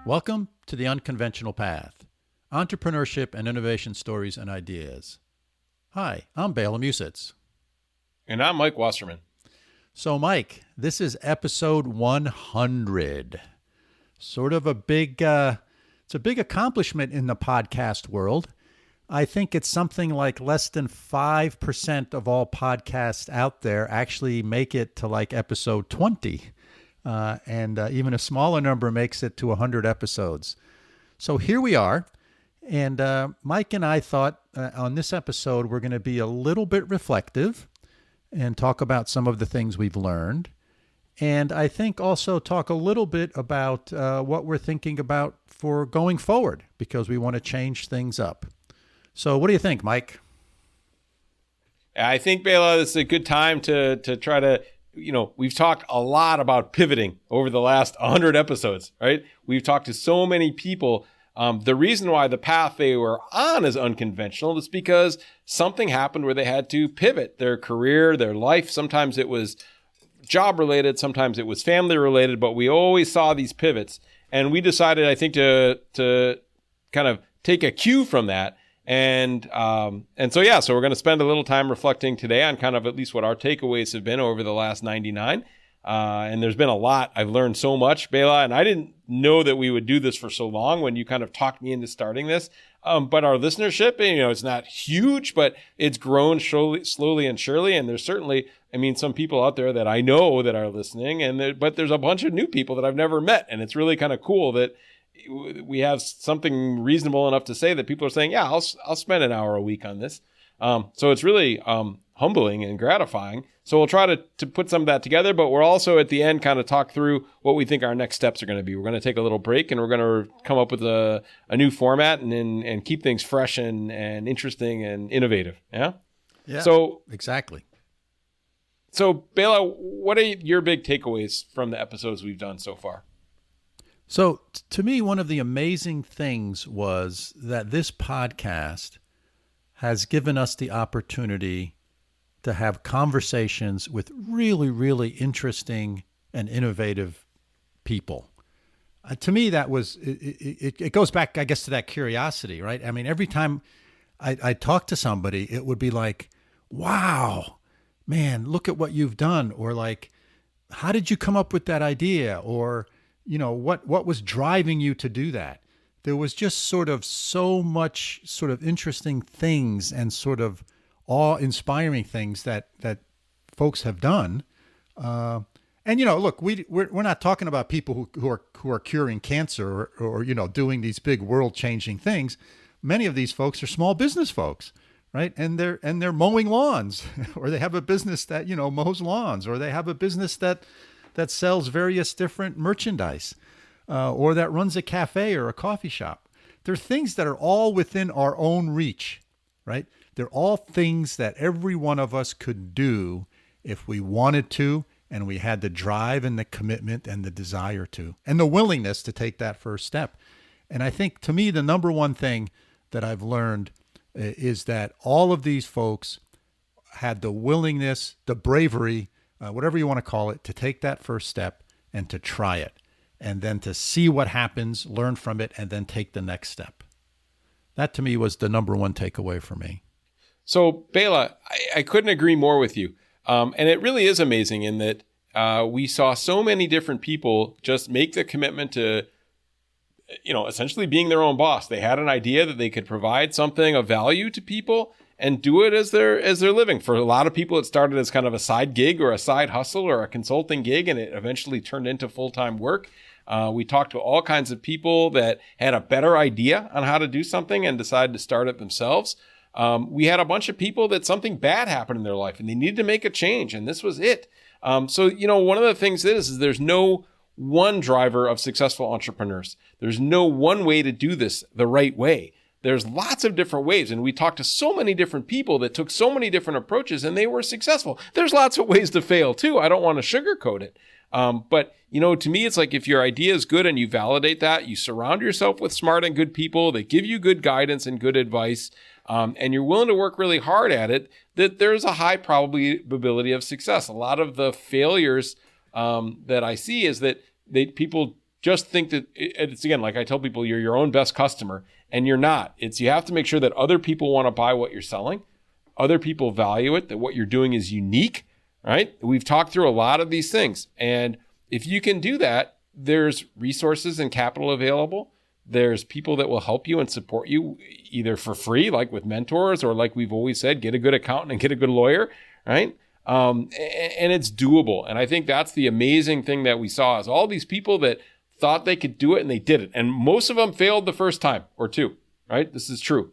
Welcome to The Unconventional Path, Entrepreneurship and Innovation Stories and Ideas. Hi, I'm Bela and Mike. And I'm Mike Wasserman. So Mike, this is episode 100. Sort of a big, it's a big accomplishment in the podcast world. I think it's something like less than 5% of all podcasts out there actually make it to like episode 20. And even a smaller number makes it to 100 episodes. So here we are. And Mike and I thought on this episode, we're going to be a little bit reflective and talk about some of the things we've learned. And I think also talk a little bit about what we're thinking about for going forward, because we want to change things up. So what do you think, Mike? I think, Bela, this is a good time to try to, we've talked a lot about pivoting over the last 100 episodes, right? We've talked to so many people. The reason why the path they were on is unconventional is because something happened where they had to pivot their career, their life. Sometimes it was job related, sometimes it was family related, but we always saw these pivots. And we decided, I think, to kind of take a cue from that. So we're going to spend a little time reflecting today on kind of at least what our takeaways have been over the last 99. And there's been a lot. I've learned so much, Bela, and I didn't know that we would do this for so long when you kind of talked me into starting this. But our listenership, it's not huge, but it's grown slowly and surely. And there's certainly, some people out there that I know that are listening, but there's a bunch of new people that I've never met. And it's really kind of cool that we have something reasonable enough to say that people are saying, yeah, I'll spend an hour a week on this. So it's really humbling and gratifying. So we'll try to put some of that together, but we're also at the end kind of talk through what we think our next steps are going to be. We're going to take a little break and we're going to come up with a new format and keep things fresh and interesting and innovative. Yeah. Yeah. So exactly. So Bela, what are your big takeaways from the episodes we've done so far? So to me, one of the amazing things was that this podcast has given us the opportunity to have conversations with really, really interesting and innovative people. To me, that was, it goes back, I guess, to that curiosity, right? Every time I talk to somebody, it would be like, wow, man, look at what you've done. Or like, how did you come up with that idea? Or, what was driving you to do that? There was just sort of so much sort of interesting things and sort of awe-inspiring things that folks have done. Look, we're not talking about people who are curing cancer or doing these big world-changing things. Many of these folks are small business folks, right? And they're mowing lawns, or they have a business that mows lawns, or they have a business that sells various different merchandise, or that runs a cafe or a coffee shop. They're things that are all within our own reach, right? They're all things that every one of us could do if we wanted to, and we had the drive and the commitment and the desire to, and the willingness to take that first step. And I think, to me, the number one thing that I've learned is that all of these folks had the willingness, the bravery, whatever you want to call it, to take that first step and to try it, and then to see what happens, learn from it, and then take the next step. That, to me, was the number one takeaway for me. So, Bela, I couldn't agree more with you. And it really is amazing in that we saw so many different people just make the commitment to, essentially being their own boss. They had an idea that they could provide something of value to people and do it as their living. For a lot of people, it started as kind of a side gig or a side hustle or a consulting gig, and it eventually turned into full-time work. We talked to all kinds of people that had a better idea on how to do something and decided to start it themselves. We had a bunch of people that something bad happened in their life and they needed to make a change, and this was it. So one of the things is there's no one driver of successful entrepreneurs. There's no one way to do this the right way. There's lots of different ways, and we talked to so many different people that took so many different approaches, and they were successful. There's lots of ways to fail too. I don't want to sugarcoat it. But to me, it's like if your idea is good and you validate that, you surround yourself with smart and good people that give you good guidance and good advice, and you're willing to work really hard at it, that there's a high probability of success. A lot of the failures that I see is that people just think that it's, again, like I tell people, you're your own best customer, and you're not. You have to make sure that other people want to buy what you're selling. Other people value it, that what you're doing is unique, right? We've talked through a lot of these things. And if you can do that, there's resources and capital available. There's people that will help you and support you either for free, like with mentors, or like we've always said, get a good accountant and get a good lawyer, right? And it's doable. And I think that's the amazing thing that we saw is all these people that thought they could do it and they did it. And most of them failed the first time or two, right? This is true.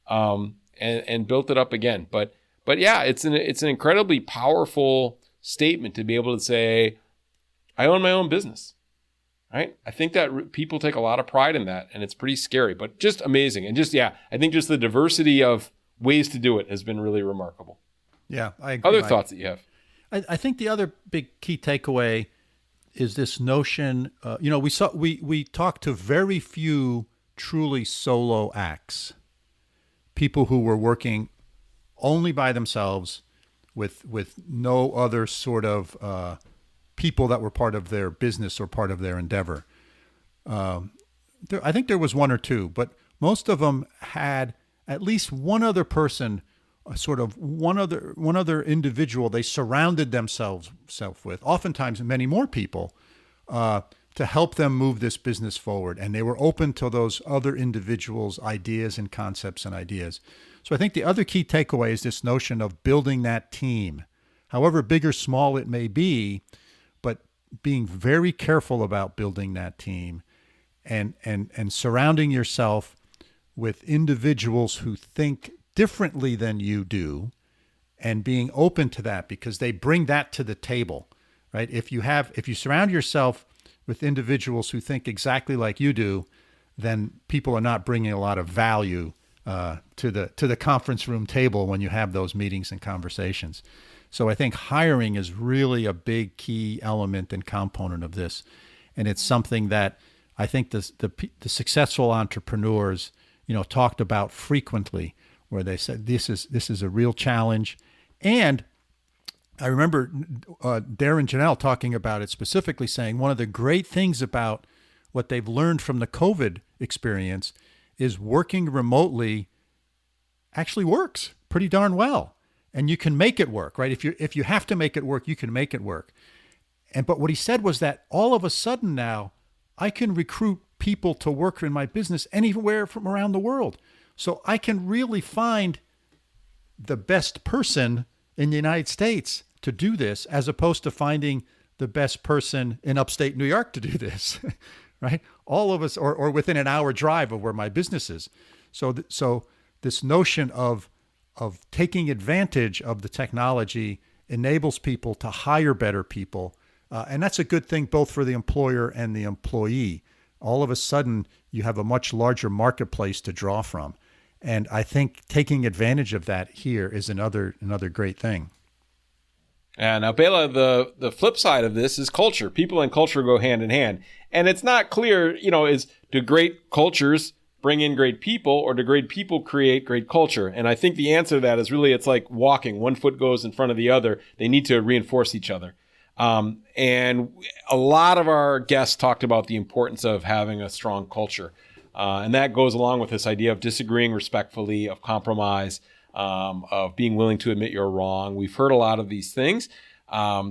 And built it up again. But yeah, it's an incredibly powerful statement to be able to say, I own my own business, right? I think that people take a lot of pride in that, and it's pretty scary, but just amazing. And just, yeah, I think just the diversity of ways to do it has been really remarkable. Yeah, I agree. Other thoughts that you have? I think the other big key takeaway is this notion, we talked to very few truly solo acts. People who were working only by themselves with no other sort of people that were part of their business or part of their endeavor. I think there was one or two, but most of them had at least one other person, sort of one other individual they surrounded themselves with, oftentimes many more people, to help them move this business forward. And they were open to those other individuals' ideas and concepts and ideas. So I think the other key takeaway is this notion of building that team, however big or small it may be, but being very careful about building that team and surrounding yourself with individuals who think differently than you do, and being open to that because they bring that to the table, right? If you surround yourself with individuals who think exactly like you do, then people are not bringing a lot of value to the conference room table when you have those meetings and conversations. So I think hiring is really a big key element and component of this, and it's something that I think the successful entrepreneurs, talked about frequently, where they said this is a real challenge. And I remember Darren Janelle talking about it specifically, saying one of the great things about what they've learned from the COVID experience is working remotely actually works pretty darn well. And you can make it work, right? If you have to make it work, you can make it work. But what he said was that all of a sudden now I can recruit people to work in my business anywhere from around the world. So I can really find the best person in the United States to do this, as opposed to finding the best person in upstate New York to do this, right? All of us, or within an hour drive of where my business is. So this notion of taking advantage of the technology enables people to hire better people. And that's a good thing both for the employer and the employee. All of a sudden, you have a much larger marketplace to draw from. And I think taking advantage of that here is another great thing. And now, Bela, the flip side of this is culture. People and culture go hand in hand. And it's not clear, do great cultures bring in great people, or do great people create great culture? And I think the answer to that is really, it's like walking. One foot goes in front of the other. They need to reinforce each other. And a lot of our guests talked about the importance of having a strong culture. And that goes along with this idea of disagreeing respectfully, of compromise, of being willing to admit you're wrong. We've heard a lot of these things.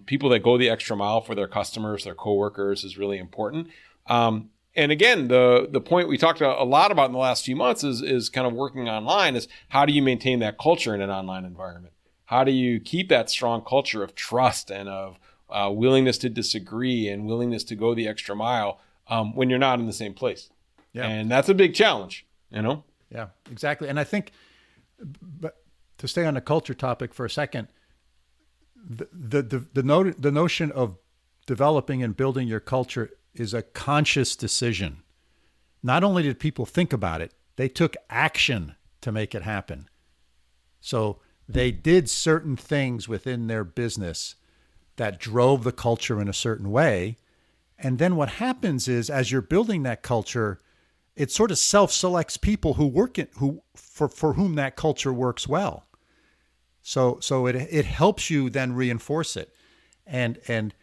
People that go the extra mile for their customers, their coworkers, is really important. And again, the point we talked a lot about in the last few months is kind of working online, is how do you maintain that culture in an online environment? How do you keep that strong culture of trust and of willingness to disagree and willingness to go the extra mile when you're not in the same place? Yeah. And that's a big challenge, Yeah, exactly. And I think, but to stay on the culture topic for a second, the notion of developing and building your culture is a conscious decision. Not only did people think about it, they took action to make it happen. So they did certain things within their business that drove the culture in a certain way. And then what happens is, as you're building that culture, it sort of self-selects people for whom that culture works well. So it helps you then reinforce it. And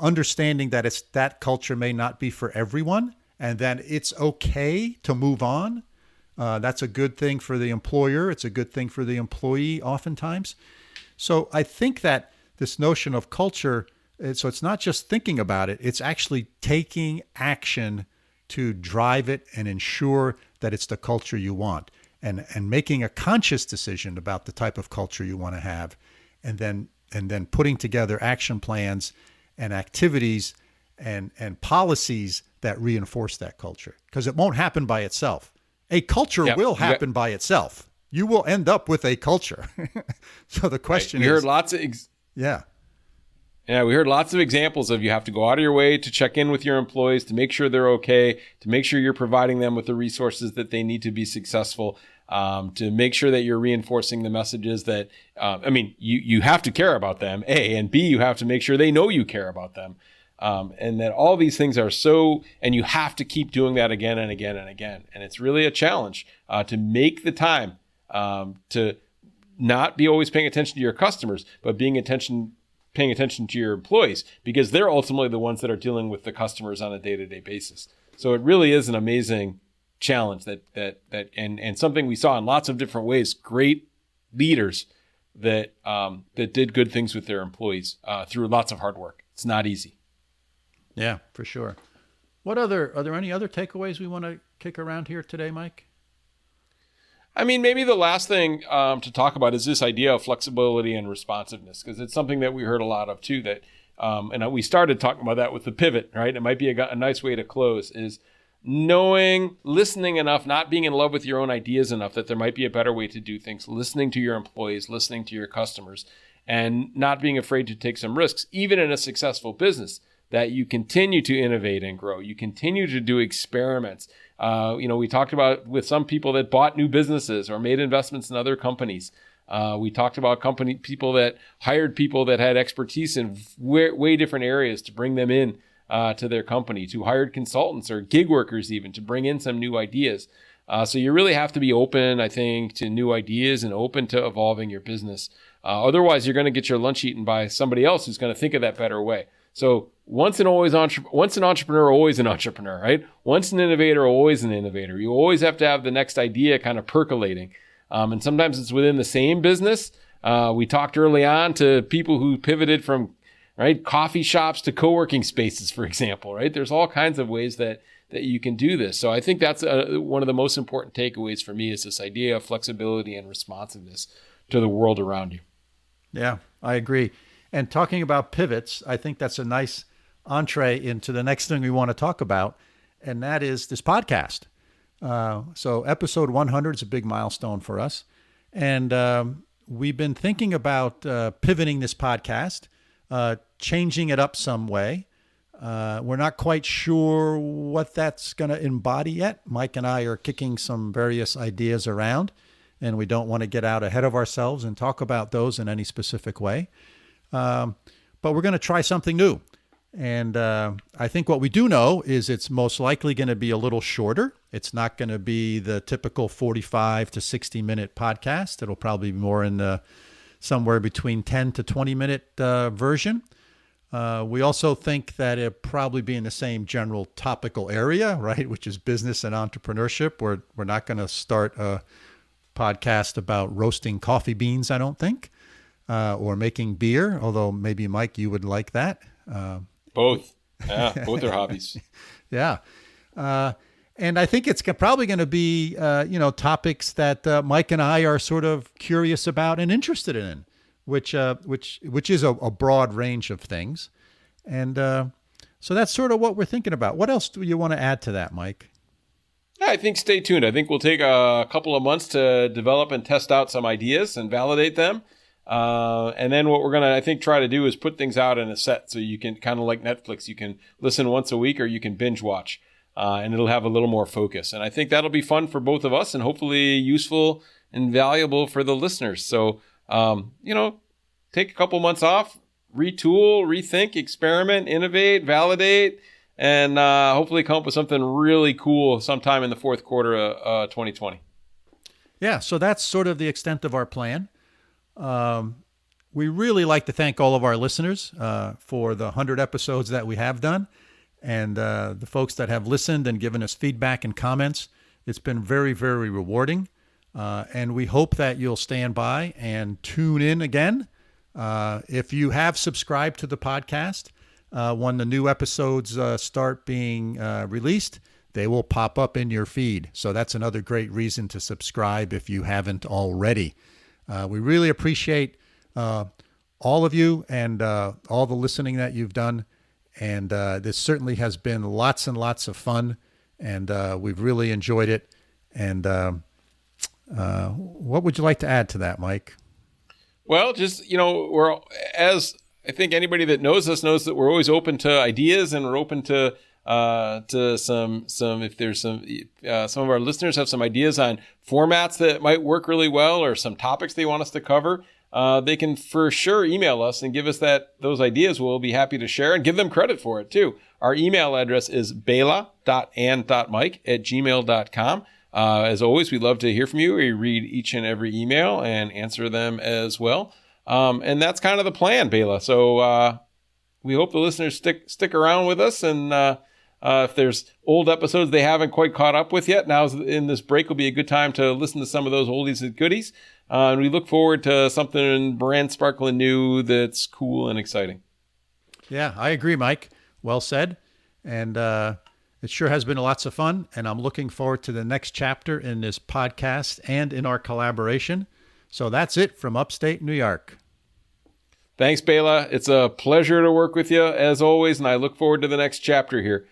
understanding that that culture may not be for everyone, and then it's okay to move on. That's a good thing for the employer. It's a good thing for the employee oftentimes. So I think that this notion of culture, so it's not just thinking about it, it's actually taking action to drive it and ensure that it's the culture you want, and making a conscious decision about the type of culture you want to have, and then putting together action plans and activities and policies that reinforce that culture, because it won't happen by itself. A culture will happen by itself. You will end up with a culture. So the question is, we heard lots of we heard lots of examples of you have to go out of your way to check in with your employees, to make sure they're okay, to make sure you're providing them with the resources that they need to be successful, to make sure that you're reinforcing the messages that, you have to care about them, A, and B, you have to make sure they know you care about them. And that all these things are and you have to keep doing that again and again and again. And it's really a challenge to make the time to not be always paying attention to your customers, but paying attention to your employees, because they're ultimately the ones that are dealing with the customers on a day-to-day basis. So it really is an amazing challenge and something we saw in lots of different ways. Great leaders that did good things with their employees through lots of hard work. It's not easy. Yeah, for sure. Are there any other takeaways we want to kick around here today, Mike? Maybe the last thing to talk about is this idea of flexibility and responsiveness, because it's something that we heard a lot of too, that, and we started talking about that with the pivot, right? It might be a nice way to close, is listening enough, not being in love with your own ideas enough that there might be a better way to do things, listening to your employees, listening to your customers, and not being afraid to take some risks, even in a successful business, that you continue to innovate and grow. You continue to do experiments. We talked about with some people that bought new businesses or made investments in other companies. We talked about people that hired people that had expertise in way different areas to bring them in to their company, to hired consultants or gig workers even to bring in some new ideas. So you really have to be open, I think, to new ideas and open to evolving your business. Otherwise, you're going to get your lunch eaten by somebody else who's going to think of that better way. So once an entrepreneur, always an entrepreneur, right? Once an innovator, always an innovator. You always have to have the next idea kind of percolating. And sometimes it's within the same business. We talked early on to people who pivoted from coffee shops to co-working spaces, for example, right? There's all kinds of ways that you can do this. So I think that's one of the most important takeaways for me, is this idea of flexibility and responsiveness to the world around you. Yeah, I agree. And talking about pivots, I think that's a nice entree into the next thing we want to talk about, and that is this podcast. So episode 100 is a big milestone for us. And we've been thinking about pivoting this podcast, changing it up some way. We're not quite sure what that's going to embody yet. Mike and I are kicking some various ideas around, and we don't want to get out ahead of ourselves and talk about those in any specific way. But we're going to try something new. And I think what we do know is it's most likely going to be a little shorter. It's not going to be the typical 45 to 60 minute podcast. It'll probably be more in the somewhere between 10 to 20 minute version. We also think that it'll probably be in the same general topical area, right? Which is business and entrepreneurship. We're not going to start a podcast about roasting coffee beans, I don't think. Or making beer, although maybe, Mike, you would like that. Both. Yeah, both are hobbies. Yeah. And I think it's probably going to be, topics that Mike and I are sort of curious about and interested in, which is a broad range of things. And so that's sort of what we're thinking about. What else do you want to add to that, Mike? I think stay tuned. I think we'll take a couple of months to develop and test out some ideas and validate them. And then what we're going to, I think, try to do is put things out in a set, so you can kind of like Netflix, you can listen once a week or you can binge watch, and it'll have a little more focus. And I think that'll be fun for both of us and hopefully useful and valuable for the listeners. So, take a couple months off, retool, rethink, experiment, innovate, validate, and hopefully come up with something really cool sometime in the fourth quarter of 2020. Yeah, so that's sort of the extent of our plan. We really like to thank all of our listeners for the 100 episodes that we have done, and the folks that have listened and given us feedback and comments. It's been very, very rewarding, and we hope that you'll stand by and tune in again. If you have subscribed to the podcast, when the new episodes start being released, they will pop up in your feed. So that's another great reason to subscribe if you haven't already. We really appreciate all of you and all the listening that you've done. And this certainly has been lots and lots of fun, and we've really enjoyed it. And what would you like to add to that, Mike? Well, just, we're, as I think anybody that knows us knows, that we're always open to ideas, and we're open to some if there's some of our listeners have some ideas on formats that might work really well, or some topics they want us to cover. They can for sure email us and give us those ideas. We'll be happy to share and give them credit for it too. Our email address is bela.and.mike@gmail.com. As always, we love to hear from you. We read each and every email and answer them as well. And that's kind of the plan, Bela. So we hope the listeners stick around with us. And if there's old episodes they haven't quite caught up with yet, now in this break will be a good time to listen to some of those oldies and goodies. And we look forward to something brand sparkling new that's cool and exciting. Yeah, I agree, Mike. Well said. And it sure has been lots of fun, and I'm looking forward to the next chapter in this podcast and in our collaboration. So that's it from upstate New York. Thanks, Bela. It's a pleasure to work with you as always, and I look forward to the next chapter here.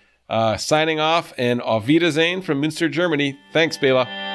Signing off, and Auf Wiedersehen from Münster, Germany. Thanks, Bela.